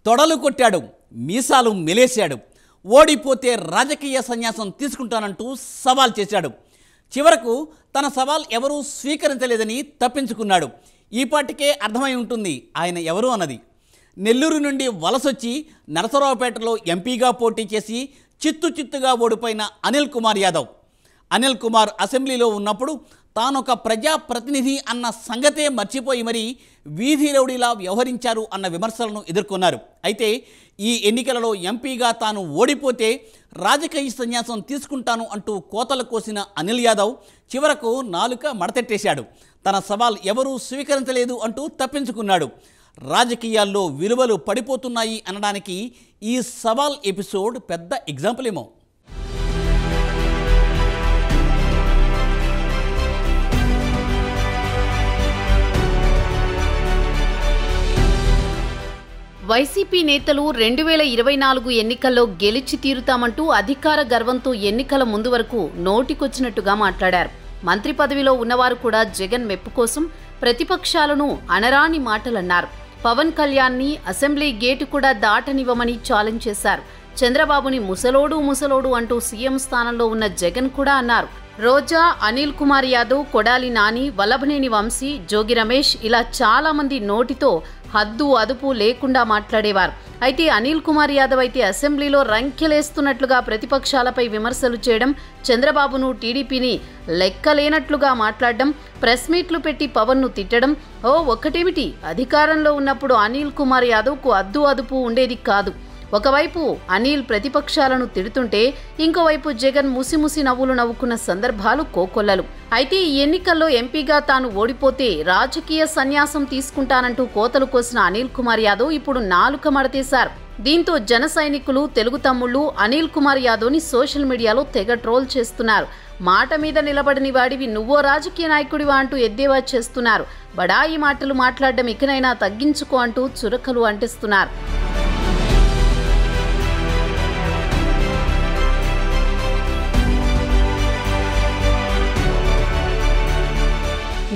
తొడలు కొట్టాడు, మీసాలు మెలేశాడు. ఓడిపోతే రాజకీయ సన్యాసం తీసుకుంటానంటూ సవాల్ చేశాడు. చివరకు తన సవాల్ ఎవరూ స్వీకరించలేదని తప్పించుకున్నాడు. ఈ పాటికే అర్థమై ఉంటుంది ఆయన ఎవరు అన్నది. నెల్లూరు నుండి వలసొచ్చి నరసరావుపేటలో ఎంపీగా పోటీ చేసి చిత్తుగా ఓడిపోయిన అనిల్ కుమార్ యాదవ్. అనిల్ కుమార్ అసెంబ్లీలో ఉన్నప్పుడు తానొక ప్రజాప్రతినిధి అన్న సంగతే మర్చిపోయి మరీ వీధి రౌడీలా వ్యవహరించారు అన్న విమర్శలను ఎదుర్కొన్నారు. అయితే ఈ ఎన్నికలలో ఎంపీగా తాను ఓడిపోతే రాజకీయ సన్యాసం తీసుకుంటాను అంటూ కోతలు కోసిన అనిల్ యాదవ్ చివరకు నాలుక మడతెట్టేశాడు. తన సవాల్ ఎవరూ స్వీకరించలేదు అంటూ తప్పించుకున్నాడు. రాజకీయాల్లో విలువలు పడిపోతున్నాయి అనడానికి ఈ సవాల్ ఎపిసోడ్ పెద్ద ఎగ్జాంపుల్ ఏమో. వైసీపీ నేతలు 2024 ఎన్నికల్లో గెలిచి తీరుతామంటూ అధికార గర్వంతో ఎన్నికల ముందు వరకు నోటికొచ్చినట్టుగా మాట్లాడారు. మంత్రి పదవిలో ఉన్నవారు కూడా జగన్ మెప్పు కోసం ప్రతిపక్షాలను అనరాని మాటలన్నారు. పవన్ కళ్యాణ్ని అసెంబ్లీ గేటు కూడా దాటనివ్వమని ఛాలెంజ్ చేశారు. చంద్రబాబుని ముసలోడు అంటూ సీఎం స్థానంలో ఉన్న జగన్ కూడా అన్నారు. రోజా, అనిల్ కుమార్ యాదవ్, కొడాలి నాని, వల్లభనేని వంశీ, జోగి రమేష్ ఇలా చాలా మంది నోటితో హద్దు అదుపు లేకుండా మాట్లాడేవారు. అయితే అనిల్ కుమార్ యాదవ్ అయితే అసెంబ్లీలో రంకెలేస్తున్నట్లుగా ప్రతిపక్షాలపై విమర్శలు చేయడం, చంద్రబాబును, టీడీపీని లెక్కలేనట్లుగా మాట్లాడడం, ప్రెస్ మీట్లు పెట్టి పవన్ను తిట్టడం. ఒక్కటేమిటి, అధికారంలో ఉన్నప్పుడు అనిల్ కుమార్ యాదవ్కు హద్దు అదుపు ఉండేది కాదు. ఒకవైపు అనిల్ ప్రతిపక్షాలను తిడుతుంటే ఇంకోవైపు జగన్ ముసిముసి నవ్వులు నవ్వుకున్న సందర్భాలు కోకొల్లలు. అయితే ఈ ఎన్నికల్లో ఎంపీగా తాను ఓడిపోతే రాజకీయ సన్యాసం తీసుకుంటానంటూ కోతలు కోసిన అనిల్ కుమార్ యాదవ్ ఇప్పుడు నాలుక మడతేశారు. దీంతో జన సైనికులు, తెలుగు తమ్ముళ్లు అనిల్ కుమార్ యాదవ్ని సోషల్ మీడియాలో తెగ ట్రోల్ చేస్తున్నారు. మాట మీద నిలబడని వాడివి నువ్వో రాజకీయ నాయకుడివా అంటూ ఎద్దేవా చేస్తున్నారు. బడాయి మాటలు మాట్లాడడం ఇకనైనా తగ్గించుకో అంటూ చురకలు అంటిస్తున్నారు.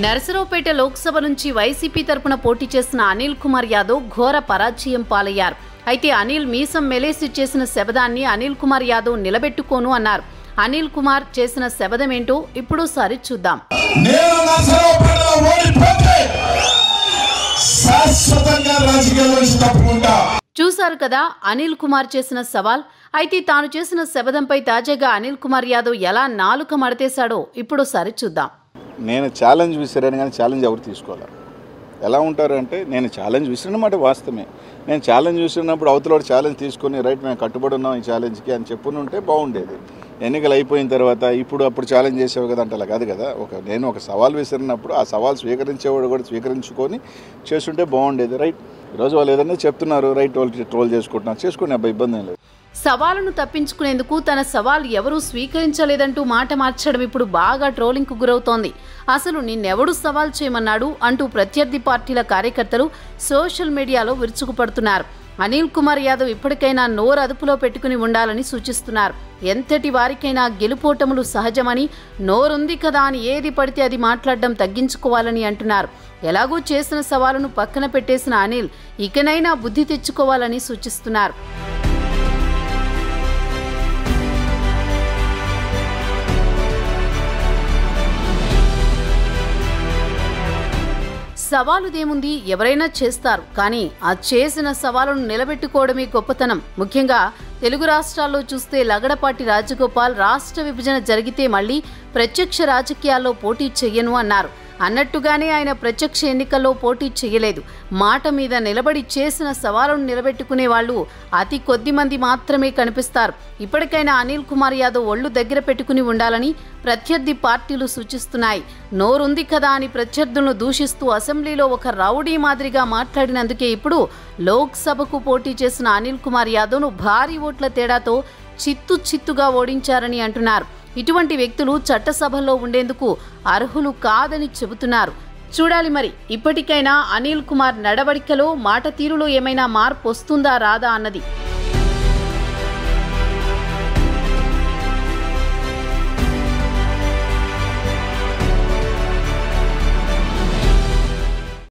నరసరావుపేట లోక్సభ నుంచి వైసీపీ తరపున పోటీ చేసిన అనిల్ కుమార్ యాదవ్ ఘోర పరాజయం పాలయ్యారు. అయితే అనిల్ మీసం మెలేసి చేసిన శబదాన్ని అనిల్ కుమార్ యాదవ్ నిలబెట్టుకోను అన్నారు. అనిల్ కుమార్ చేసిన శబదమేంటో ఇప్పుడు సరి చూద్దాం. చూశారు కదా అనిల్ కుమార్ చేసిన సవాల్. అయితే తాను చేసిన శబదంపై తాజాగా అనిల్ కుమార్ యాదవ్ ఎలా నాలుక మడతేశాడో ఇప్పుడు సరి చూద్దాం. నేను ఛాలెంజ్ విసిరాను కానీ ఛాలెంజ్ ఎవరు తీసుకోవాలి. ఎలా ఉంటారు అంటే నేను ఛాలెంజ్ విసిరినమాట వాస్తవమే. నేను ఛాలెంజ్ విసిరినప్పుడు అవతల ఛాలెంజ్ తీసుకొని రైట్ మేము కట్టుబడి ఉన్నాం ఈ ఛాలెంజ్కి అని చెప్పునుంటే బాగుండేది. ఎన్నికలు అయిపోయిన తర్వాత అప్పుడు ఛాలెంజ్ చేసేవి కదా అంటే అలా కాదు కదా. నేను ఒక సవాల్ విసిరినప్పుడు ఆ సవాల్ స్వీకరించేవాడు కూడా స్వీకరించుకొని చేస్తుంటే బాగుండేది. రైట్, ఈరోజు వాళ్ళు ఏదైనా చెప్తున్నారు, రైట్, వాళ్ళు ట్రోల్ చేసుకుంటున్నారు, చేసుకునే అబ్బాయి ఇబ్బంది ఏం లేదు. సవాలును తప్పించుకునేందుకు తన సవాల్ ఎవరూ స్వీకరించలేదంటూ మాట మార్చడం ఇప్పుడు బాగా ట్రోలింగ్కు గురవుతోంది. అసలు నిన్నెవడు సవాల్ చేయమన్నాడు అంటూ ప్రత్యర్థి పార్టీల కార్యకర్తలు సోషల్ మీడియాలో విరుచుకుపడుతున్నారు. అనిల్ కుమార్ యాదవ్ ఇప్పటికైనా నోరు అదుపులో పెట్టుకుని ఉండాలని సూచిస్తున్నారు. ఎంతటి వారికైనా గెలుపోటములు సహజమని, నోరుంది కదా అని ఏది పడితే అది మాట్లాడడం తగ్గించుకోవాలని అంటున్నారు. ఎలాగూ చేసిన సవాలును పక్కన పెట్టేసిన అనిల్ ఇకనైనా బుద్ధి తెచ్చుకోవాలని సూచిస్తున్నారు. సవాలుదేముంది, ఎవరైనా చేస్తారు. కానీ ఆ చేసిన సవాలును నిలబెట్టుకోవడమే గొప్పతనం. ముఖ్యంగా తెలుగు రాష్ట్రాల్లో చూస్తే లగడపాటి రాజగోపాల్ రాష్ట్ర విభజన జరిగితే మళ్లీ ప్రత్యక్ష రాజకీయాల్లో పోటీ చెయ్యను అన్నారు. అన్నట్టుగానే ఆయన ప్రత్యక్ష ఎన్నికల్లో పోటీ చేయలేదు. మాట మీద నిలబడి చేసిన సవాలును నిలబెట్టుకునే వాళ్ళు అతి కొద్ది మంది మాత్రమే కనిపిస్తారు. ఇప్పటికైనా అనిల్ కుమార్ యాదవ్ ఒళ్ళు దగ్గర పెట్టుకుని ఉండాలని ప్రత్యర్థి పార్టీలు సూచిస్తున్నాయి. నోరుంది కదా అని ప్రత్యర్థులను దూషిస్తూ అసెంబ్లీలో ఒక రౌడీ మాదిరిగా మాట్లాడినందుకే ఇప్పుడు లోక్సభకు పోటీ చేసిన అనిల్ కుమార్ యాదవ్ను భారీ ఓట్ల తేడాతో చిత్తుగా ఓడించారని అంటున్నారు. ఇటువంటి వ్యక్తులు చట్టసభల్లో ఉండేందుకు అర్హులు కాదని చెబుతున్నారు. చూడాలి మరి ఇప్పటికైనా అనిల్ కుమార్ నడవడికలో, మాట తీరులో ఏమైనా మార్పు వస్తుందా రాదా అన్నది.